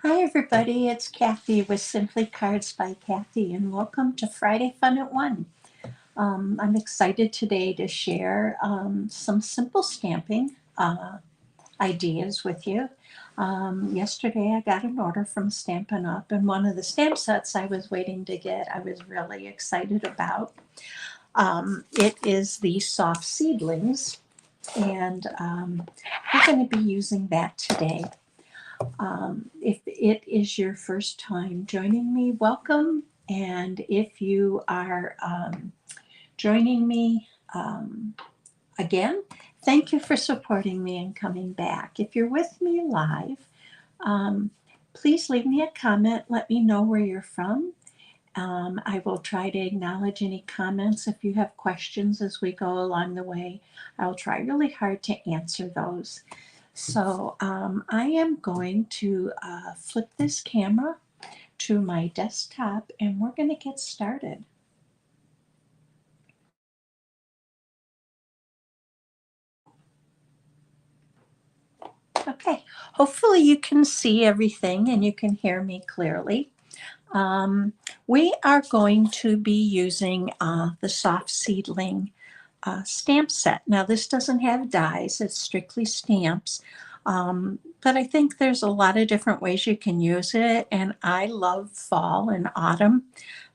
Hi, everybody. It's Kathy with Simply Cards by Kathy, and welcome to Friday Fun at One. I'm excited today to share some simple stamping ideas with you. Yesterday, I got an order from Stampin' Up, and one of the stamp sets I was waiting to get, I was really excited about. It is the soft seedlings, and we're going to be using that today. If it is your first time joining me, welcome. And if you are joining me again, thank you for supporting me and coming back. If you're with me live, um, please leave me a comment. Let me know where you're from. I will try to acknowledge any comments. If you have questions as we go along the way, I'll try really hard to answer those. So I am going to flip this camera to my desktop and we're going to get started. Okay, hopefully you can see everything and you can hear me clearly. We are going to be using the soft seedling stamp set. Now this doesn't have dies, it's strictly stamps. But I think there's a lot of different ways you can use it, and I love fall and autumn.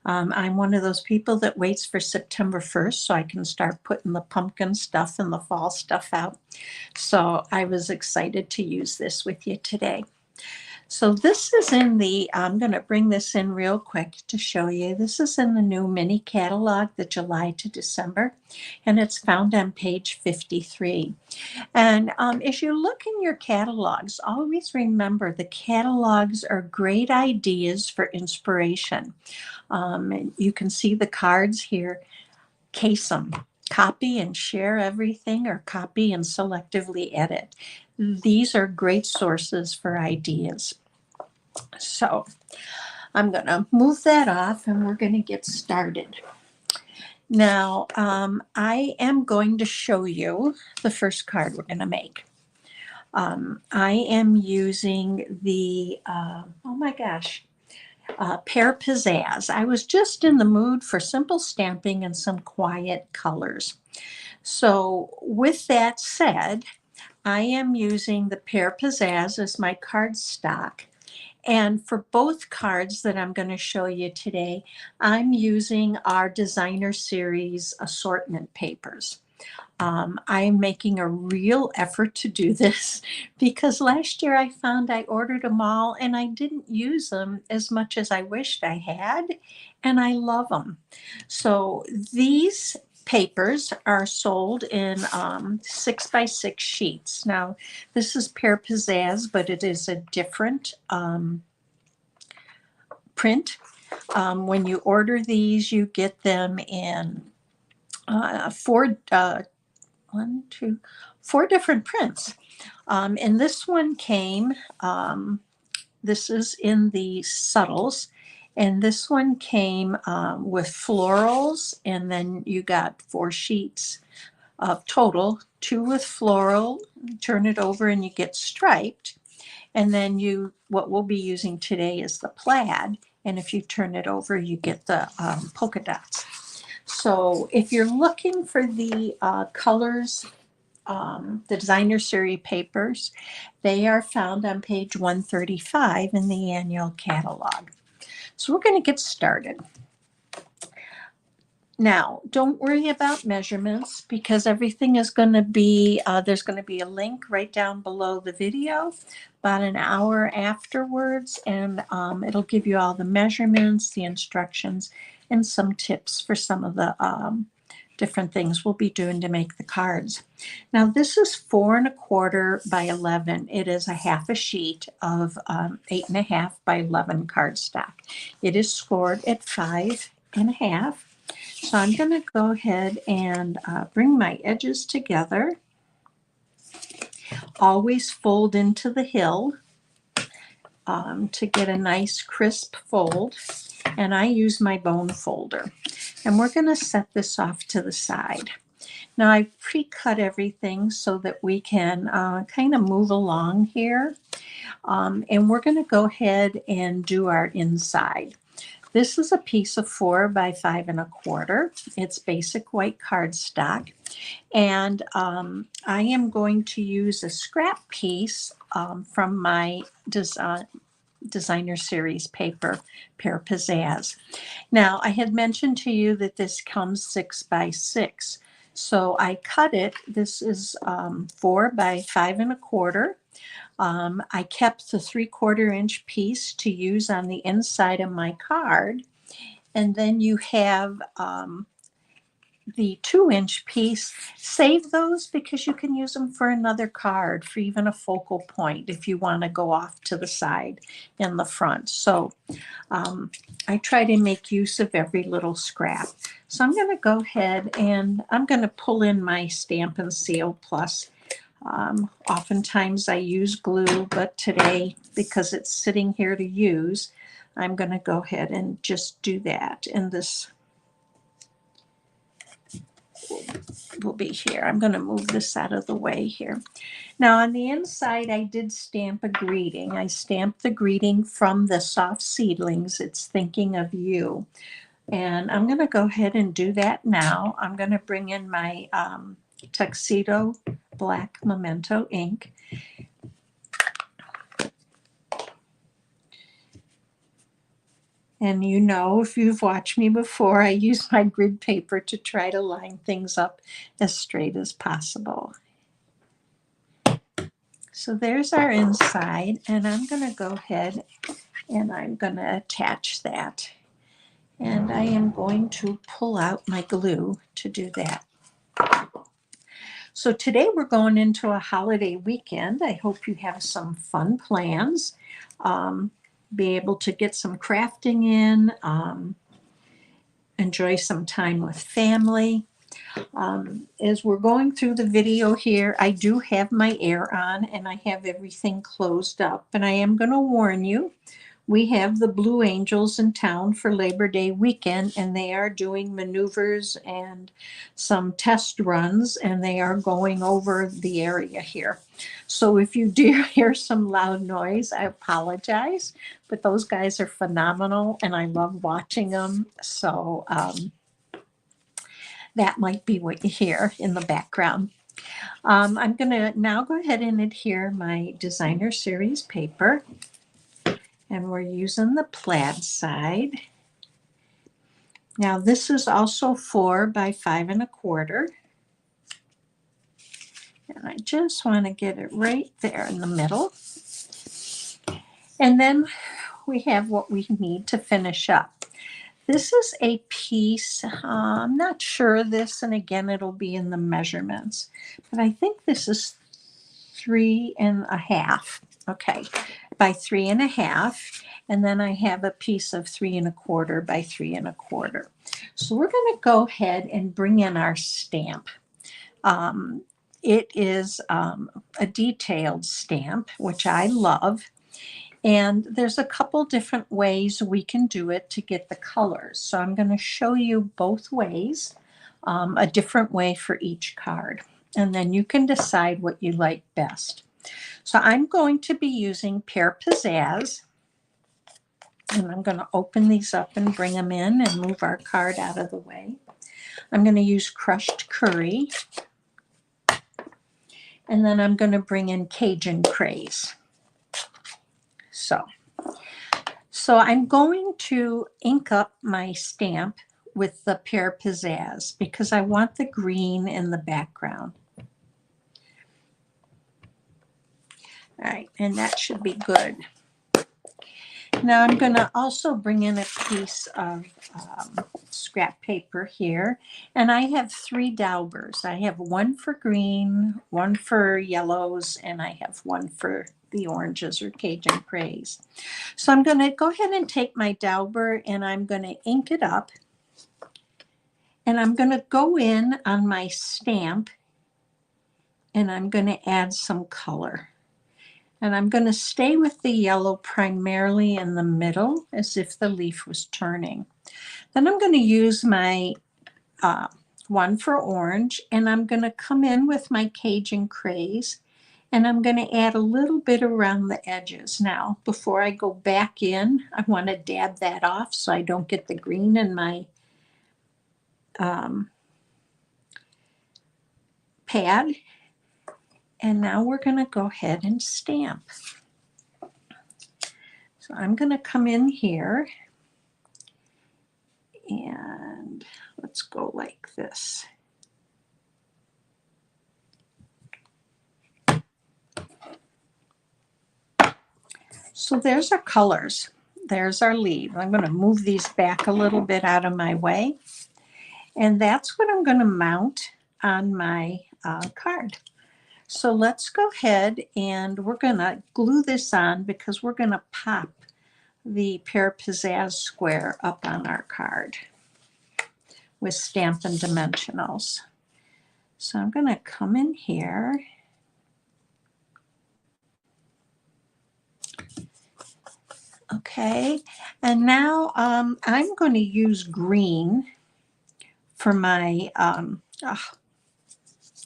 I'm one of those people that waits for September 1st so I can start putting the pumpkin stuff and the fall stuff out. So I was excited to use this with you today. So this is in the, I'm going to bring this in real quick to show you. This is in the new mini catalog, the July to December, and it's found on page 53. And as you look in your catalogs, always remember the catalogs are great ideas for inspiration. You can see the cards here. Case them. Copy and share everything, or copy and selectively edit. These are great sources for ideas. So I'm going to move that off and we're going to get started. Now, I am going to show you the first card we're going to make. I am using the, Pear Pizzazz. I was just in the mood for simple stamping and some quiet colors. So with that said, I am using the Pear Pizzazz as my cardstock. And for both cards that I'm going to show you today, I'm using our designer series assortment papers. I'm making a real effort to do this because last year I found I ordered them all and I didn't use them as much as I wished I had, and I love them. So these papers are sold in 6x6 sheets. Now, this is Pear Pizzazz, but it is a different print. When you order these, you get them in four different prints. And this one came, this is in the subtles, and this one came with florals, and then you got 4 sheets of total, 2 with floral. Turn it over and you get striped. And then what we'll be using today is the plaid. And if you turn it over, you get the polka dots. So if you're looking for the colors, the designer series papers, they are found on page 135 in the annual catalog. So we're going to get started. Now, don't worry about measurements because everything is going to be, there's going to be a link right down below the video about an hour afterwards, and it'll give you all the measurements, the instructions, and some tips for some of the different things we'll be doing to make the cards. Now, this is 4 1/4 by 11. It is a half a sheet of 8 1/2 by 11 cardstock. It is scored at 5 1/2. So I'm going to go ahead and bring my edges together. Always fold into the hill to get a nice crisp fold. And I use my bone folder. And we're going to set this off to the side. Now I pre-cut everything so that we can kind of move along here. And we're going to go ahead and do our inside. This is a piece of 4 by 5 1/4. It's basic white cardstock. And I am going to use a scrap piece from my designer series paper, Pear Pizzazz. Now, I had mentioned to you that this comes 6 by 6. So I cut it. This is 4 by 5 1/4. I kept the 3/4 inch piece to use on the inside of my card. And then you have the 2 inch piece. Save those because you can use them for another card, for even a focal point if you want to go off to the side in the front. So I try to make use of every little scrap. So I'm going to go ahead and I'm going to pull in my Stampin' Seal Plus. Oftentimes I use glue, but today, because it's sitting here to use, I'm going to go ahead and just do that. And this will be here. I'm going to move this out of the way here. Now on the inside, I did stamp a greeting. I stamped the greeting from the Soft Seedlings. It's thinking of you. And I'm going to go ahead and do that now. I'm going to bring in my Tuxedo Black Memento ink. And you know, if you've watched me before, I use my grid paper to try to line things up as straight as possible. So there's our inside, and I'm going to go ahead and I'm going to attach that. And I am going to pull out my glue to do that. So today we're going into a holiday weekend. I hope you have some fun plans. Be able to get some crafting in, enjoy some time with family. As we're going through the video here, I do have my air on and I have everything closed up. And I am going to warn you, we have the Blue Angels in town for Labor Day weekend, and they are doing maneuvers and some test runs, and they are going over the area here. So if you do hear some loud noise, I apologize, but those guys are phenomenal, and I love watching them. So that might be what you hear in the background. I'm going to now go ahead and adhere my designer series paper. And we're using the plaid side. Now this is also 4 by 5 1/4. And I just want to get it right there in the middle. And then we have what we need to finish up. This is a piece, I'm not sure of this, and again, it'll be in the measurements, but I think this is 3.5. Okay, by 3.5. And then I have a piece of 3.25 by 3.25. So we're going to go ahead and bring in our stamp. It is a detailed stamp, which I love. And there's a couple different ways we can do it to get the colors. So I'm going to show you both ways, a different way for each card. And then you can decide what you like best. So I'm going to be using Pear Pizzazz. And I'm going to open these up and bring them in and move our card out of the way. I'm going to use crushed curry. And then I'm going to bring in Cajun Craze. So I'm going to ink up my stamp with the Pear Pizzazz because I want the green in the background. All right, and that should be good. Now I'm going to also bring in a piece of scrap paper here, and I have 3 Daubers. I have one for green, one for yellows, and I have one for the oranges or Cajun Craze. So I'm going to go ahead and take my Dauber and I'm going to ink it up, and I'm going to go in on my stamp and I'm going to add some color. And I'm going to stay with the yellow primarily in the middle as if the leaf was turning. Then I'm going to use my one for orange, and I'm going to come in with my Cajun Craze, And I'm going to add a little bit around the edges. Now, before I go back in, I want to dab that off so I don't get the green in my pad. And now we're going to go ahead and stamp. So I'm going to come in here and let's go like this. So there's our colors. There's our leaf. I'm going to move these back a little bit out of my way. And that's what I'm going to mount on my card. So let's go ahead and we're going to glue this on because we're going to pop the Pear Pizzazz square up on our card with Stampin' Dimensionals. So I'm going to come in here. Okay, and now I'm going to use green for my,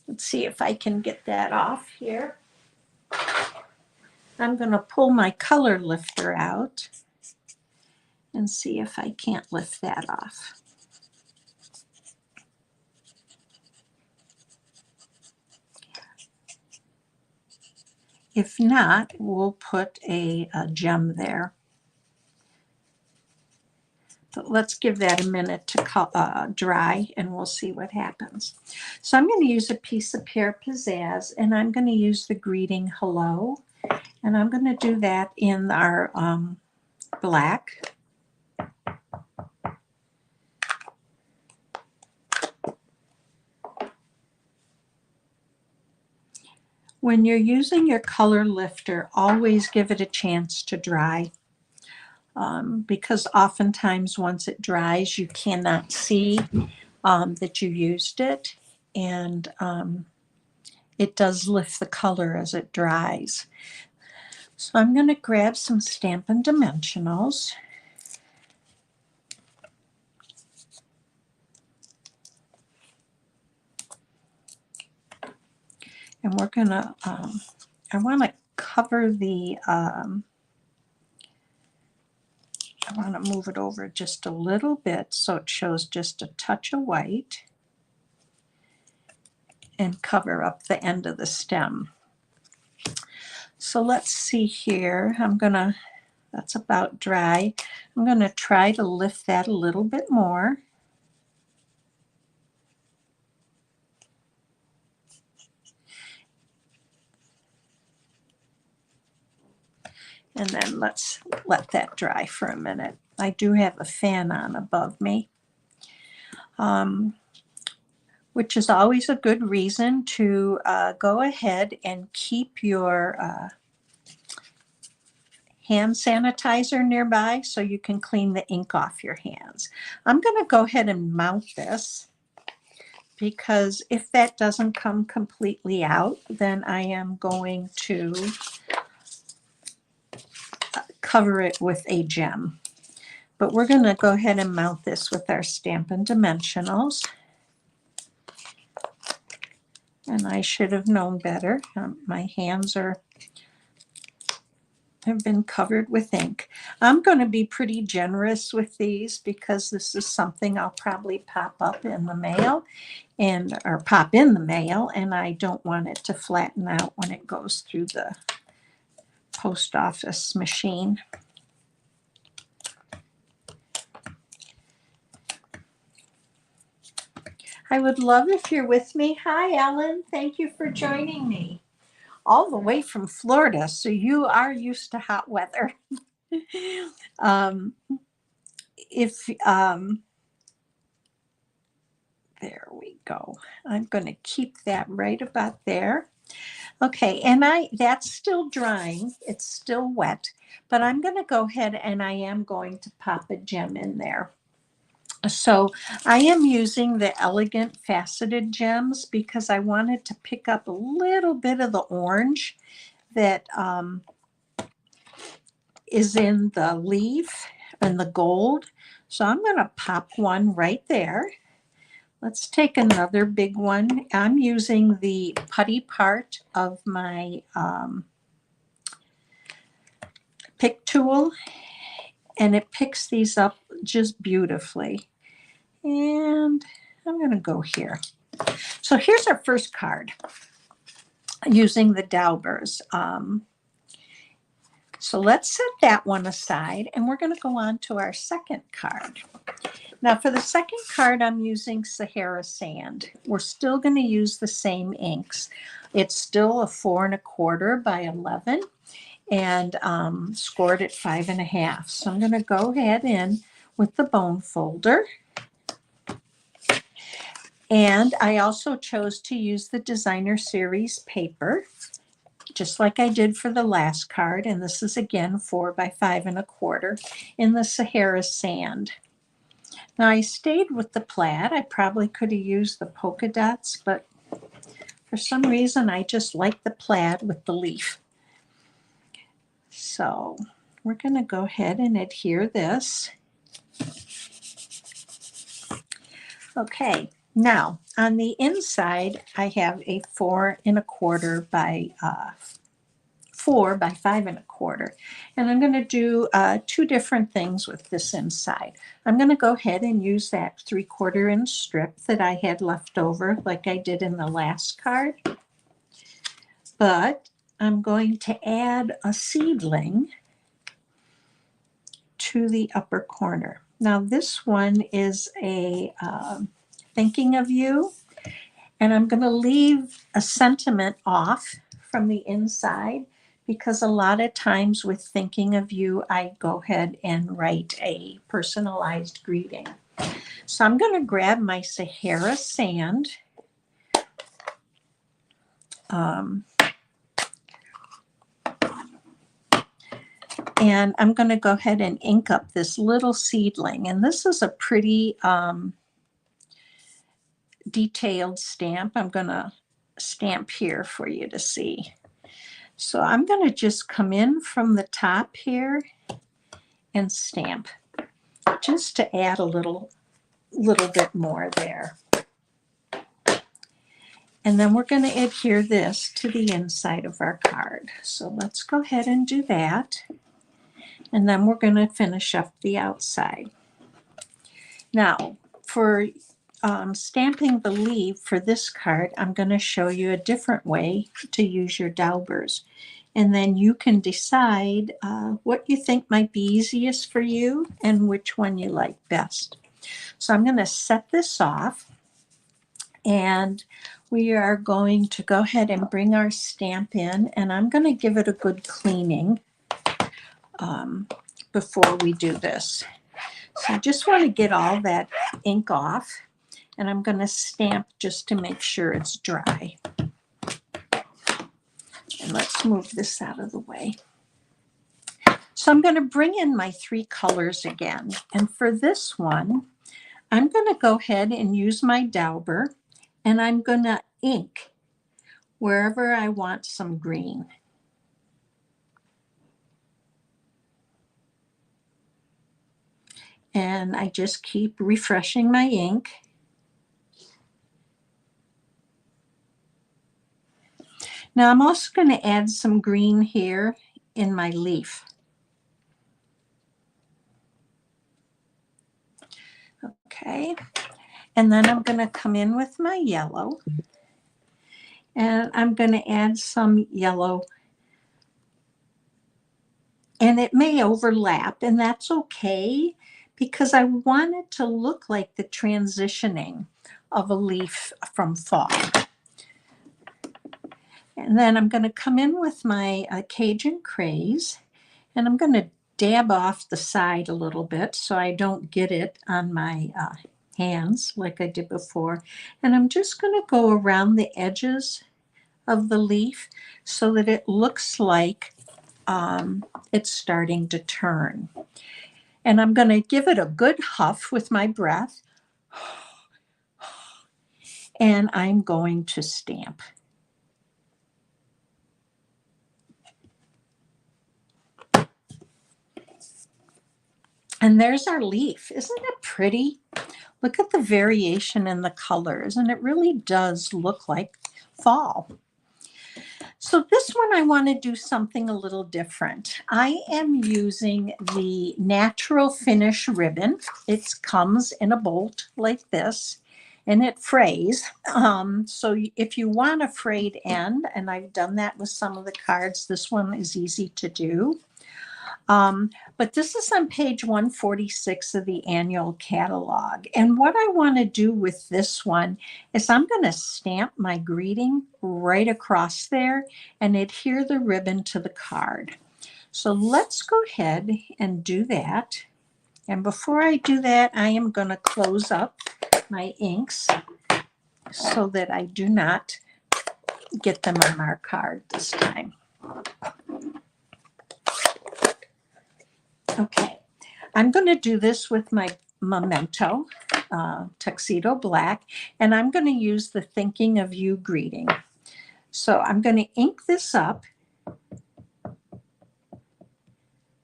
let's see if I can get that off here. I'm going to pull my color lifter out and see if I can't lift that off. If not, we'll put a gem there. But let's give that a minute to dry and we'll see what happens. So I'm going to use a piece of Pear Pizzazz and I'm going to use the greeting hello. And I'm going to do that in our black. When you're using your color lifter, always give it a chance to dry. Because oftentimes once it dries, you cannot see that you used it. And it does lift the color as it dries. So I'm going to grab some Stampin' Dimensionals. And we're going to, I want to cover the, I want to move it over just a little bit so it shows just a touch of white and cover up the end of the stem. So let's see here. That's about dry. I'm going to try to lift that a little bit more. And then let's let that dry for a minute. I do have a fan on above me, which is always a good reason to go ahead and keep your hand sanitizer nearby so you can clean the ink off your hands. I'm going to go ahead and mount this because if that doesn't come completely out, then I am going to cover it with a gem. But we're going to go ahead and mount this with our Stampin' Dimensionals. And I should have known better. My hands have been covered with ink. I'm going to be pretty generous with these because this is something I'll probably pop up in the mail or pop in the mail, and I don't want it to flatten out when it goes through the post office machine. I would love if you're with me. Hi, Ellen. Thank you for joining me. All the way from Florida, so you are used to hot weather. There we go. I'm going to keep that right about there. Okay, and that's still drying. It's still wet, but I'm going to go ahead and I am going to pop a gem in there. So I am using the Elegant Faceted Gems because I wanted to pick up a little bit of the orange that is in the leaf and the gold. So I'm going to pop one right there. Let's take another big one. I'm using the putty part of my pick tool, and it picks these up just beautifully. And I'm going to go here. So here's our first card using the Daubers. So let's set that one aside, and we're going to go on to our second card. Now for the second card, I'm using Sahara Sand. We're still going to use the same inks. It's still a 4 1/4 by 11 and scored at 5 1/2. So I'm going to go ahead in with the bone folder. And I also chose to use the Designer Series paper, just like I did for the last card. And this is again 4 by 5 1/4 in the Sahara Sand. Now I stayed with the plaid. I probably could have used the polka dots, but for some reason I just like the plaid with the leaf. So we're going to go ahead and adhere this. Okay, now on the inside I have a 4 1/4 by 4 by 5 1/4. And I'm going to do 2 different things with this inside. I'm going to go ahead and use that 3/4 inch strip that I had left over like I did in the last card. But I'm going to add a seedling to the upper corner. Now this one is a thinking of you, and I'm going to leave a sentiment off from the inside because a lot of times with thinking of you, I go ahead and write a personalized greeting. So I'm going to grab my Sahara Sand. And I'm going to go ahead and ink up this little seedling. And this is a pretty detailed stamp. I'm going to stamp here for you to see. So I'm going to just come in from the top here and stamp just to add a little bit more there. And then we're going to adhere this to the inside of our card. So let's go ahead and do that. And then we're going to finish up the outside. Now, for stamping the leaf for this card, I'm going to show you a different way to use your Daubers. And then you can decide what you think might be easiest for you and which one you like best. So I'm going to set this off, and we are going to go ahead and bring our stamp in, and I'm going to give it a good cleaning before we do this. So I just want to get all that ink off, and I'm going to stamp just to make sure it's dry. And let's move this out of the way. So I'm going to bring in my 3 colors again. And for this one, I'm going to go ahead and use my Dauber, and I'm going to ink wherever I want some green. And I just keep refreshing my ink. Now I'm also going to add some green here in my leaf. Okay, and then I'm going to come in with my yellow, and I'm going to add some yellow, and it may overlap, and that's okay because I want it to look like the transitioning of a leaf from fall. And then I'm going to come in with my Cajun Craze, and I'm going to dab off the side a little bit so I don't get it on my hands like I did before. And I'm just going to go around the edges of the leaf so that it looks like it's starting to turn. And I'm going to give it a good huff with my breath. And I'm going to stamp. And there's our leaf. Isn't it pretty? Look at the variation in the colors, and it really does look like fall. So this one, I want to do something a little different. I am using the natural finish ribbon. It comes in a bolt like this, and it frays. So if you want a frayed end, and I've done that with some of the cards, this one is easy to do. But this is on page 146 of the annual catalog. And what I want to do with this one is I'm going to stamp my greeting right across there and adhere the ribbon to the card. So let's go ahead and do that. And before I do that, I am going to close up my inks so that I do not get them on our card this time. Okay, I'm going to do this with my Memento Tuxedo Black, and I'm going to use the Thinking of You greeting. So I'm going to ink this up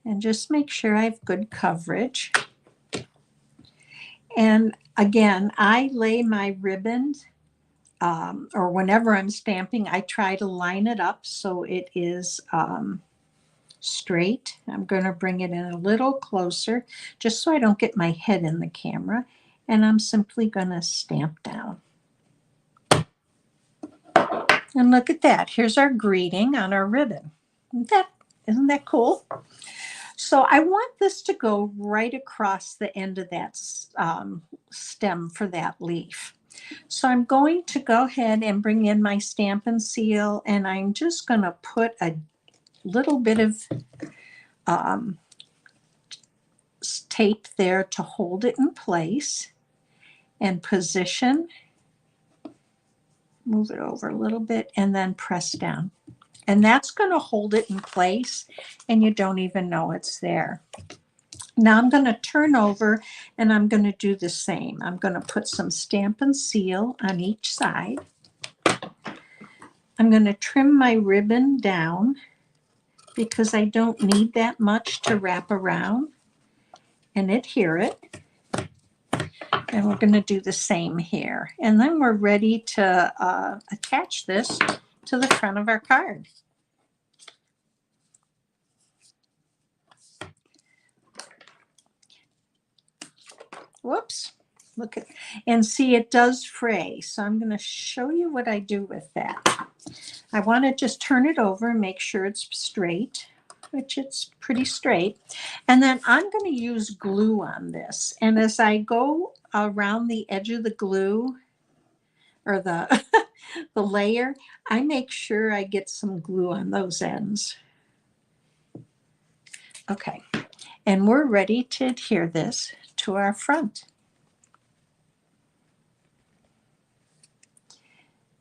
and just make sure I have good coverage. And again, I lay my ribbons, or whenever I'm stamping, I try to line it up so it is straight. I'm going to bring it in a little closer just so I don't get my head in the camera. And I'm simply going to stamp down. And look at that. Here's our greeting on our ribbon. Isn't that cool? So I want this to go right across the end of that stem for that leaf. So I'm going to go ahead and bring in my Stampin' Seal, and I'm just going to put a little bit of tape there to hold it in place and position. Move it over a little bit and then press down. And that's going to hold it in place and you don't even know it's there. Now I'm going to turn over and I'm going to do the same. I'm going to put some Stampin' Seal on each side. I'm going to trim my ribbon down because I don't need that much to wrap around and adhere it. And we're going to do the same here. And then we're ready to attach this to the front of our card. Whoops. Look at, and see, it does fray. So I'm going to show you what I do with that. I want to just turn it over and make sure it's straight, which it's pretty straight. And then I'm going to use glue on this. And as I go around the edge of the glue or the, the layer, I make sure I get some glue on those ends. Okay, and we're ready to adhere this to our front.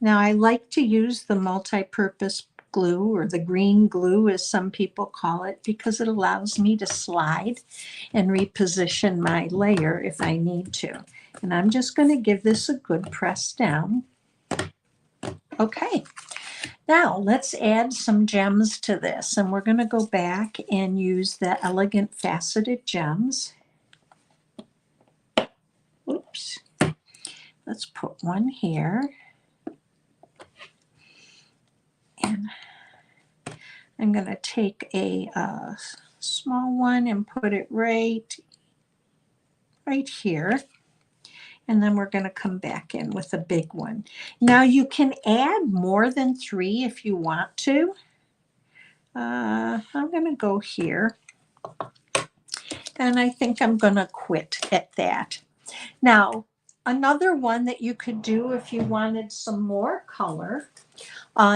Now I like to use the multi-purpose glue, or the green glue as some people call it, because it allows me to slide and reposition my layer if I need to. And I'm just going to give this a good press down. Okay, now let's add some gems to this, and we're going to go back and use the Elegant Faceted Gems. Oops. Let's put one here. And I'm going to take a small one and put it right here. And then we're going to come back in with a big one. Now you can add more than 3 if you want to. I'm going to go here. And I think I'm going to quit at that. Now, another one that you could do if you wanted some more color,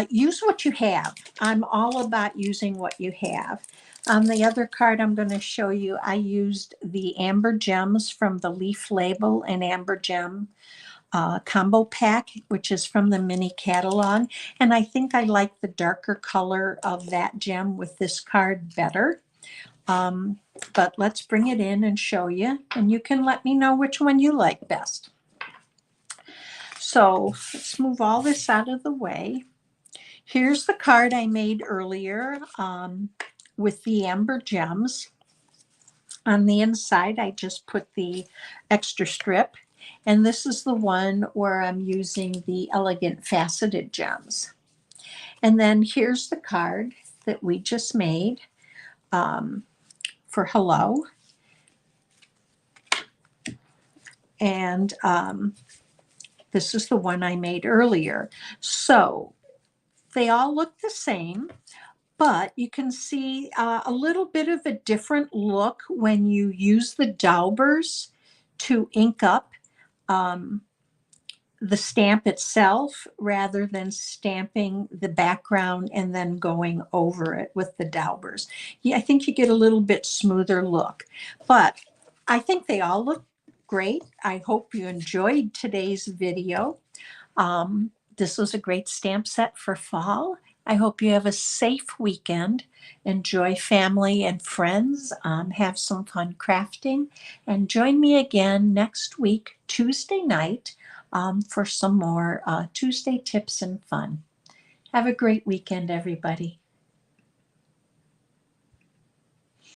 use what you have. I'm all about using what you have. On the other card I'm going to show you, I used the Amber Gems from the Leaf Label and Amber Gem combo pack, which is from the mini catalog. And I think I like the darker color of that gem with this card better. But let's bring it in and show you, and you can let me know which one you like best. So let's move all this out of the way. Here's the card I made earlier with the Amber Gems. On the inside, I just put the extra strip. And this is the one where I'm using the elegant faceted gems. And then here's the card that we just made for hello. And this is the one I made earlier. So they all look the same, but you can see a little bit of a different look when you use the Daubers to ink up the stamp itself rather than stamping the background and then going over it with the Daubers. Yeah, I think you get a little bit smoother look, but I think they all look great. I hope you enjoyed today's video. This was a great stamp set for fall. I hope you have a safe weekend. Enjoy family and friends. Have some fun crafting. And join me again next week, Tuesday night, for some more Tuesday tips and fun. Have a great weekend, everybody.